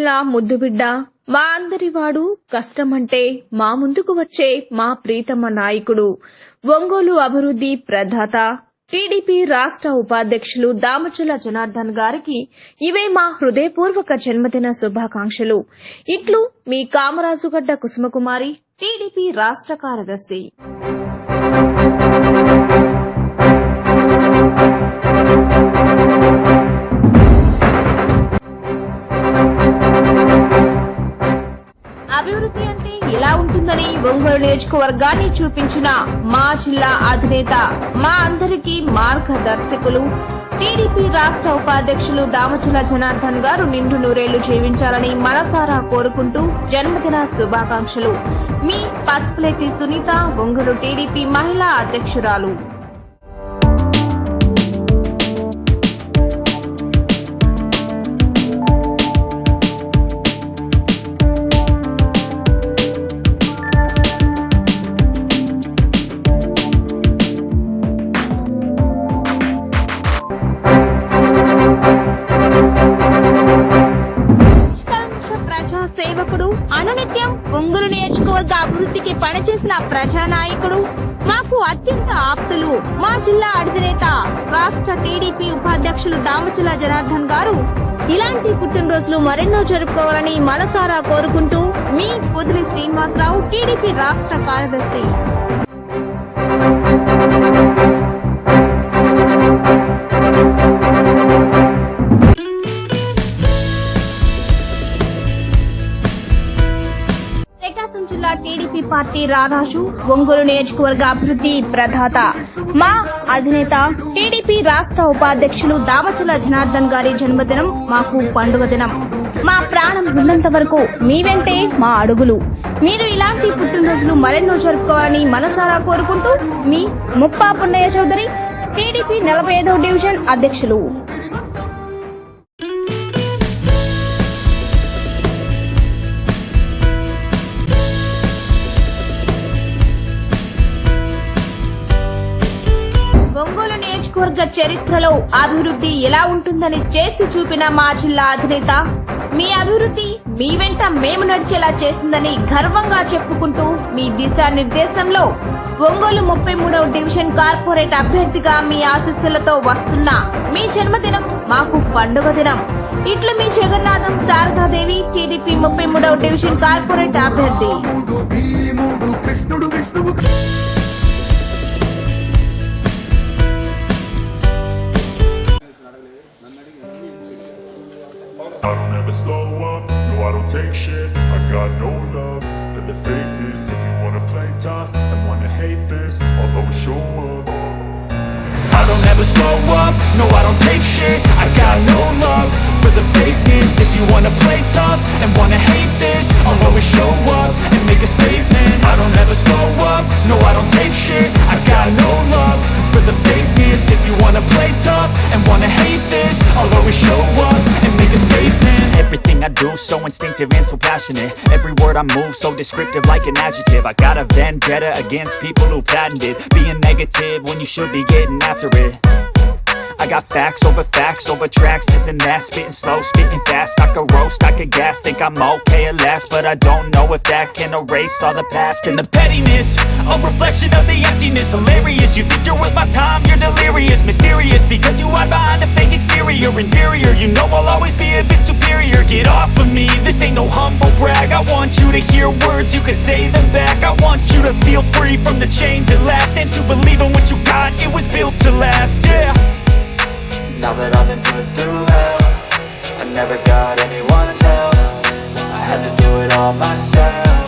జిల్లా ముద్దుబిడ్డ, మా అందరివాడు, కష్టమంటే మా ముందుకు వచ్చే మా ప్రీతమ నాయకుడు, ఒంగోలు అభివృద్ధి ప్రదాత, టీడీపీ రాష్ట్ర ఉపాధ్యక్షులు దామచల జనార్దన్ గారికి ఇవే మా హృదయపూర్వక జన్మదిన శుభాకాంక్షలు. ఇట్లు మీ కామరాజుగడ్డ కుసుమకుమారి, టీడీపీ రాష్ట్ర కార్యదర్శి. అభివృద్ధి అంటే ఇలా ఉంటుందని ఒంగోలు నియోజకవర్గాన్ని చూపించిన మా జిల్లా అధినేత, మా అందరికీ మార్గదర్శకులు, టీడీపీ రాష్ట్ర ఉపాధ్యక్షులు దామచల జనార్దన్ గారు నిండు నూరేళ్లు జీవించాలని మనసారా కోరుకుంటూ జన్మదిన శుభాకాంక్షలు. మీ పసుపులేటి సునీత, ఒంగోలు టీడీపీ మహిళా అధ్యక్షురాలు. సేవకుడు, అనునిత్యం ఒంగోలు నియోజకవర్గ అభివృద్ధికి పనిచేసిన ప్రజానాయకుడు, మాకు అత్యంత ఆప్తులు, మా జిల్లా అధినేత, రాష్ట్ర టీడీపీ ఉపాధ్యక్షులు దామచల జనార్దన్ గారు ఇలాంటి పుట్టినరోజులు మరెన్నో జరుపుకోవాలని మనసారా కోరుకుంటూ మీ పొదిలి శ్రీనివాసరావు, టీడీపీ రాష్ట్ర కార్యదర్శి. ప్రకాశం జిల్లా టీడీపీ పార్టీ రారాజు, ఒంగోలు నియోజకవర్గ అభివృద్ధి ప్రదాత, మా అధినేత, టీడీపీ రాష్ట్ర ఉపాధ్యక్షులు దామచల జనార్దన్ గారి జన్మదినం మాకు పండుగ దినం. మా ప్రాణం ఉన్నంత వరకు మీ వెంటే మా అడుగులు. మీరు ఇలాంటి పుట్టినరోజులు మరెన్నో జరుపుకోవాలని మనసారా కోరుకుంటూ మీ ముప్పా పున్నయ్య చౌదరి, టీడీపీ 45వ డివిజన్ అధ్యక్షులు. ఒంగోలు నియోజకవర్గ చరిత్రలో అభివృద్ధి ఎలా ఉంటుందని చేసి చూపిన మా జిల్లా అధినేత, మీ అభివృద్ధి మీ వెంట మేము నడిచేలా చేసిందని గర్వంగా చెప్పుకుంటూ మీ దిశానిర్దేశంలో ఒంగోలు 33వ డివిజన్ కార్పొరేట్ అభ్యర్థిగా మీ ఆశీస్సులతో వస్తున్న మీ జన్మదినం మాకు పండుగ దినం. ఇట్లు మీ జగన్నాథం శారదాదేవి, టీడీపీ 33వ డివిజన్ కార్పొరేట్ అభ్యర్థి. I don't ever slow up, no I don't take shit. I got no love for the fakeness. If you wanna play tough and wanna hate this, I'll always show up. I don't ever slow up, no I don't take shit. I got no love for the fakeness. If you wanna play tough and wanna hate this, I'll always show up and make a statement. I don't ever slow up, no I don't take shit. I got no love for the fakeness. If you wanna play tough and wanna hate this, I'll always show up and make a statement. Everything I do so instinctive and so passionate. Every word I move so descriptive like an adjective. I got a vendetta against people who patented being negative when you should be getting after it. I got facts over tracks, this and that. Spitting slow, spitting fast. I could roast, I could gas. Think I'm okay at last, but I don't know if that can erase all the past. And the pettiness, a reflection of the emptiness. Hilarious, you think you're worth my time, you're delirious. Mysterious, because you hide behind a fake exterior. Inferior, you know I'll always be a bit superior. Get off of me, this ain't no humble brag. I want you to hear words, you can say them back. I want you to feel free from the chains at last, and to believe in what you got, it was built to last, yeah. Now that I've been put through hell, I never got anyone's help. I had to do it all myself.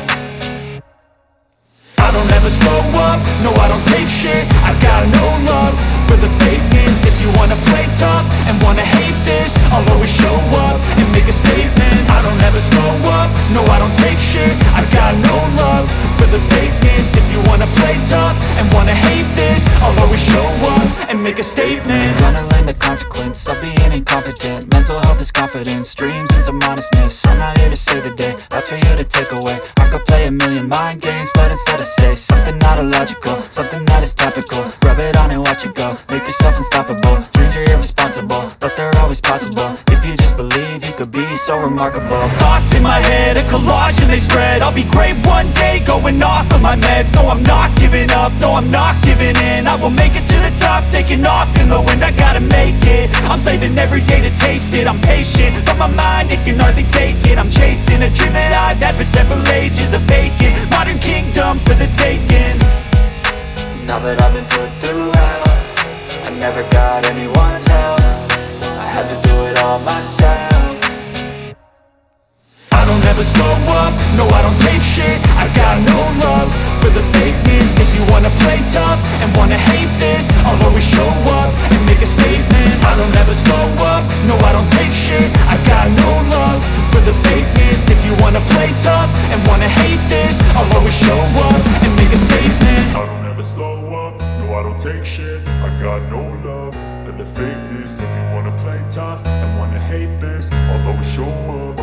I don't ever slow up, no I don't take shit. I got no love for the fakeness. If you wanna play tough and wanna hate this, I'll always show up and make a statement. I don't ever slow up, no I don't take shit. I got no love for the fakeness. If you wanna play tough and wanna hate this, I'll always show up and make a statement. Gonna learn the consequence of being incompetent. Mental health is confidence, dreams and some honestness. I'm not here to save the day, that's for you to take away. I could play a million mind games, but instead I say something not illogical, something that is topical. Rub it on and watch it go, make yourself unstoppable. Dreams are irresponsible, but they're always possible. If you just believe, you could be so remarkable. Thoughts in my head, a collage and they spread. I'll be great one day, going off of my meds. No, I'm not giving up, no, I'm not giving in. I will make it to the top, taking off in the wind. I gotta make it, I'm saving every day to taste it. I'm patient, but my mind, it can hardly take it. I'm chasing a dream that I've had for several ages. A vacant, modern kingdom for the taking. Now that I've been put through hell, I never got anyone's help. I had to do it all myself. I don't ever slow up, no I don't take shit. I got no love for the fakeness. If you wanna play tough and wanna hate this, I'll always show up and make a statement. I don't ever slow up, no I don't take shit. I got no love for the fakeness. If you wanna play tough and wanna hate this, I'll always show up and make a statement. I don't ever slow up, no I don't take shit. I got no love for the fakeness. If you wanna play tough and wanna hate this, I'll always show up.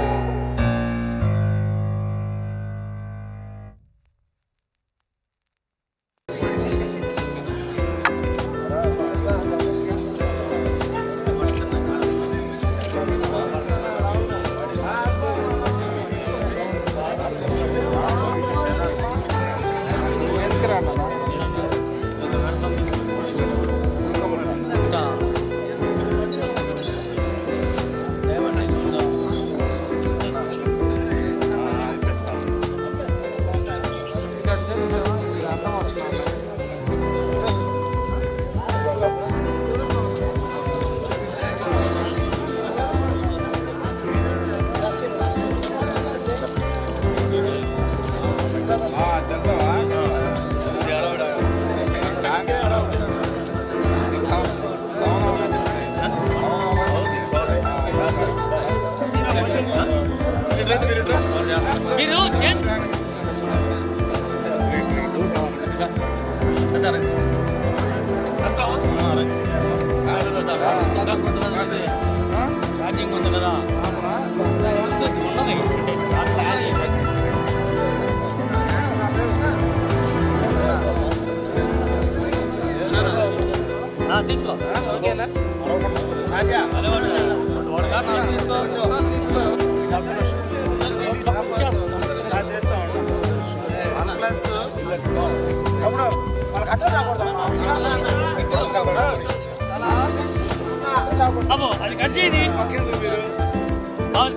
అది cut చేయండి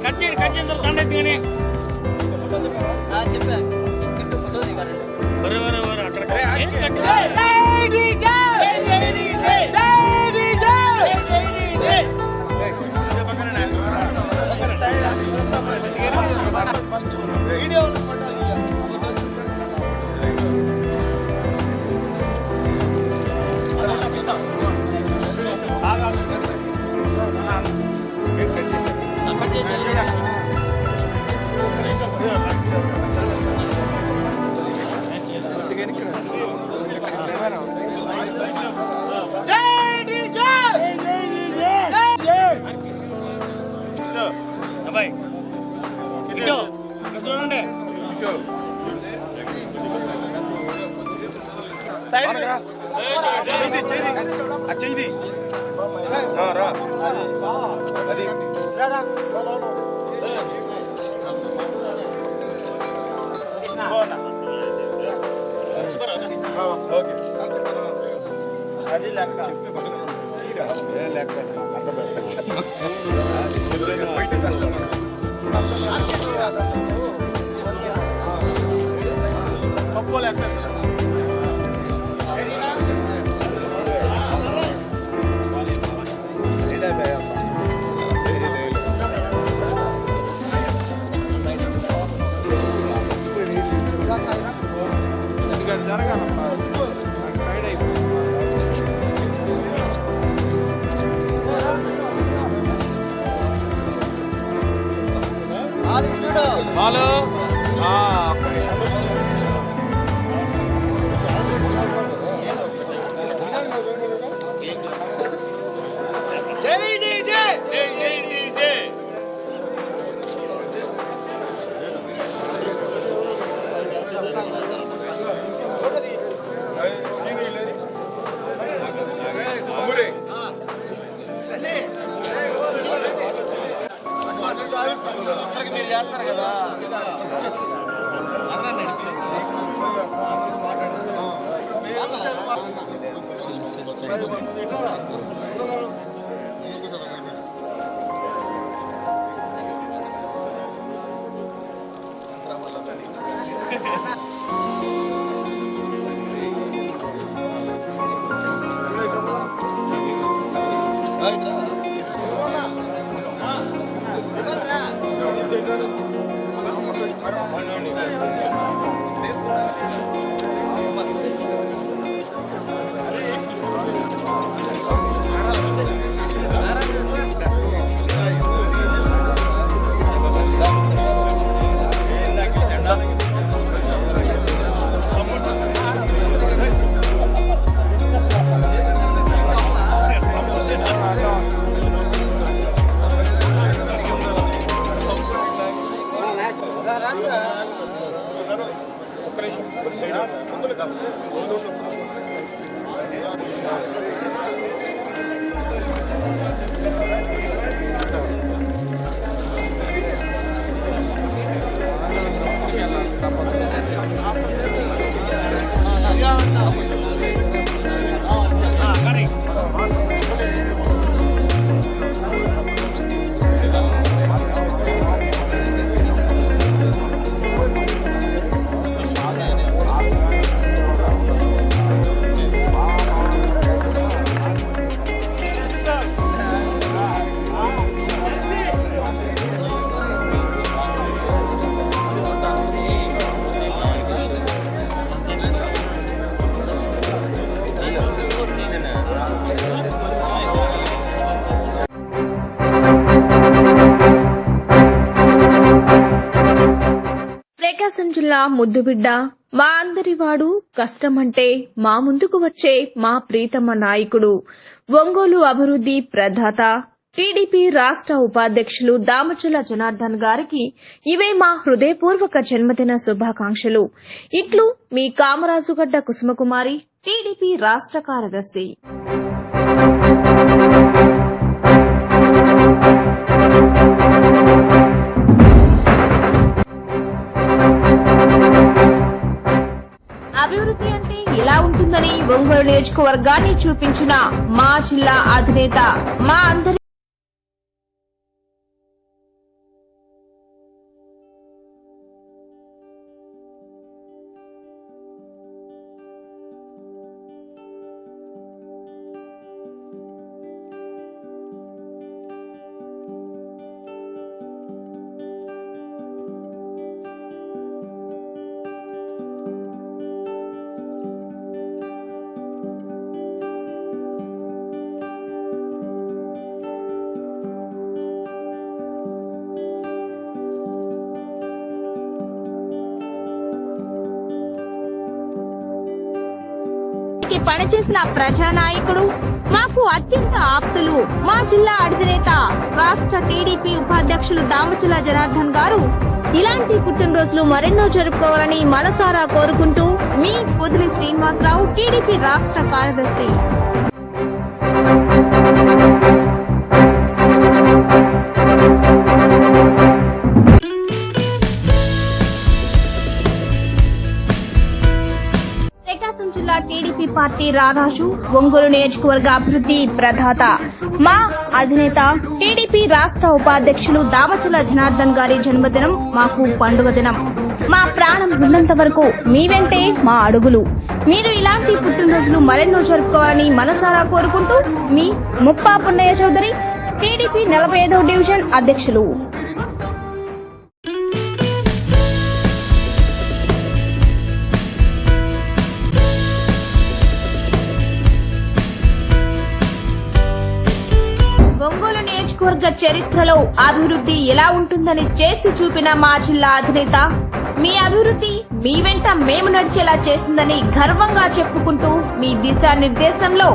cut చేయండి cut చేసిన తర్వాత దండ ఎత్తి కానీ చెప్పా చూడండి చెయ్యి రా అది ఓకే అది లెక్క కప్పోలు ఎక్సెస్ సైడ్ అయిపోయింది హలో చేస్తారు కదా. ప్రకాశం జిల్లా ముద్దుబిడ్డ మా అందరి వాడు కష్టమంటే మా ముందుకు వచ్చే మా ప్రీతమ నాయకుడు ఒంగోలు అభివృద్ధి ప్రదాత టీడీపీ రాష్ట్ర ఉపాధ్యక్షులు దామచల జనార్దన్ గారికి ఇవే మా హృదయపూర్వక జన్మదిన శుభాకాంక్షలు. ఇట్లు మీ కామరాజుగడ్డ కుసుమకుమారి, టీడీపీ రాష్ట్ర కార్యదర్శి. అభివృద్ధి అంటే ఎలా ఉంటుందని ఒంగోలు నియోజకవర్గాన్ని చూపించిన మా జిల్లా అధినేత మా అందరి పనిచేసిన ప్రజానాయకుడు, మాకు అత్యంత ఆప్తులు మా జిల్లా అధినేత రాష్ట్ర టీడీపీ ఉపాధ్యక్షులు దామచల జనార్దన్ గారు ఇలాంటి పుట్టినరోజులు మరెన్నో జరుపుకోవాలని మనసారా కోరుకుంటూ మీ పొదిలి శ్రీనివాసరావు, టీడీపీ రాష్ట్ర కార్యదర్శి. ప్రకాశం జిల్లా టీడీపీ పార్టీ రారాజు, ఒంగోలు నియోజకవర్గ అభివృద్ధి ప్రదాత మా అధినేత టీడీపీ రాష్ట్ర ఉపాధ్యక్షులు దామచల జనార్దన్ గారి జన్మదినం మాకు పండుగ దినం. మా ప్రాణం ఉన్నంత వరకు మీ వెంటే మా అడుగులు. మీరు ఇలాంటి పుట్టినరోజులు మరెన్నో జరుపుకోవాలని మనసారా కోరుకుంటూ మీ ముప్పా పున్నయ్య చౌదరి, టీడీపీ 45వ డివిజన్ అధ్యక్షులు. ఒంగోలు నియోజకవర్గ చరిత్రలో అభివృద్ధి ఎలా ఉంటుందని చేసి చూపిన మా జిల్లా అధినేత మీ అభివృద్ధి మీ వెంట మేము నడిచేలా చేసిందని గర్వంగా చెప్పుకుంటూ మీ దిశానిర్దేశంలో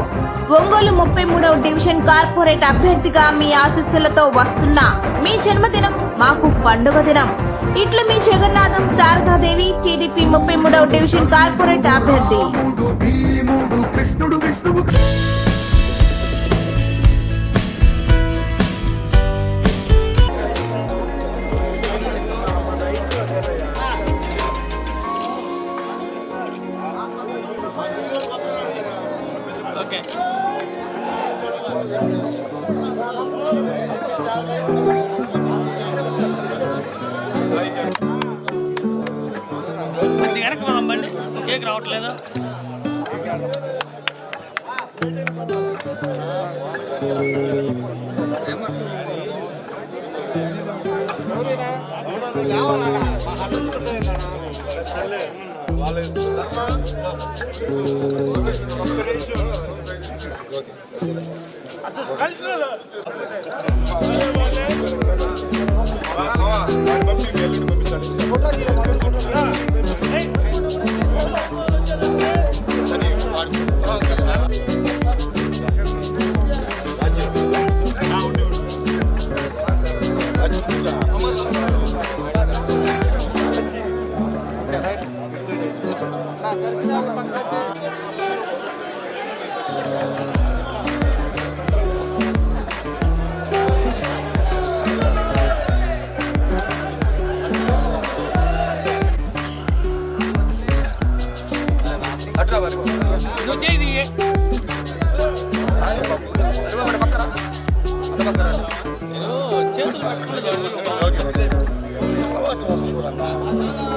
ఒంగోలు 33వ డివిజన్ కార్పొరేట్ అభ్యర్థిగా మీ ఆశీస్సులతో వస్తున్న మీ జన్మదినం మాకు పండుగ దినం. ఇట్లు మీ జగన్నాథం శారదాదేవి, టీడీపీ 33వ డివిజన్ కార్పొరేట్ అభ్యర్థి. కొద్ది వెనక్కి పోదాం బండి, కేక్ రావట్లేదు.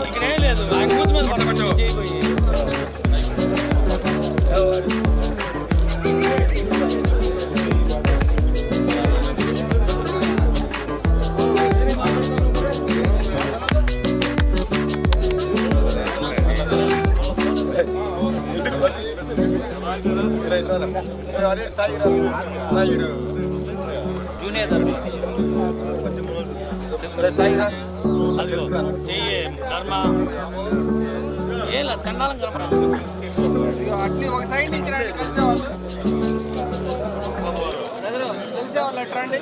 ఇక్కడే లేదు జూనియర్ చెయ్యి ధర్మ ఏలా చండాలం కనపడ అట్లీ ఒక సైడ్ నుంచి రండి. తెలిసేవాళ్ళు ఎట్రండి.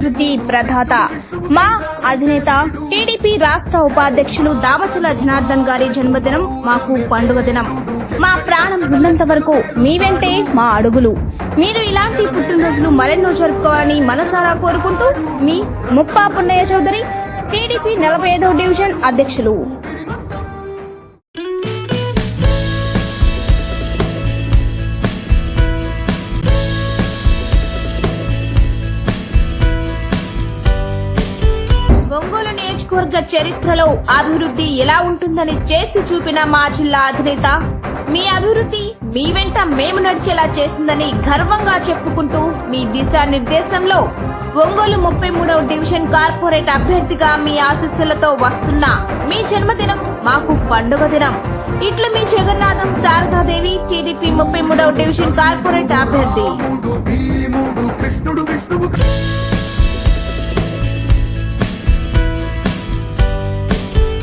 అభివృద్ధి ప్రదాత మా అధినేత టీడీపీ రాష్ట్ర ఉపాధ్యక్షులు దామచల జనార్దన్ గారి జన్మదినం మాకు పండుగ దినం. మా ప్రాణం ఉన్నంత వరకు మీ వెంటే మా అడుగులు. మీరు ఇలాంటి పుట్టినరోజులు మరెన్నో జరుపుకోవాలని మనసారా కోరుకుంటూ మీ ముప్పా పున్నయ్య చౌదరి, టీడీపీ 45వ డివిజన్ అధ్యక్షులు. ఒంగోలు నియోజకవర్గ చరిత్రలో అభివృద్ధి ఎలా ఉంటుందని చేసి చూపిన మా జిల్లా అధినేత మీ అభివృద్ధి మీ వెంట మేము నడిచేలా చేసిందని గర్వంగా చెప్పుకుంటూ మీ దిశానిర్దేశంలో ఒంగోలు 33వ డివిజన్ కార్పొరేట్ అభ్యర్థిగా మీ ఆశీస్సులతో వస్తున్న మీ జన్మదినం మాకు పండుగ దినం. ఇట్లా మీ జగన్నాథం శారదాదేవి, టీడీపీ 33వ డివిజన్ కార్పొరేట్ అభ్యర్థి.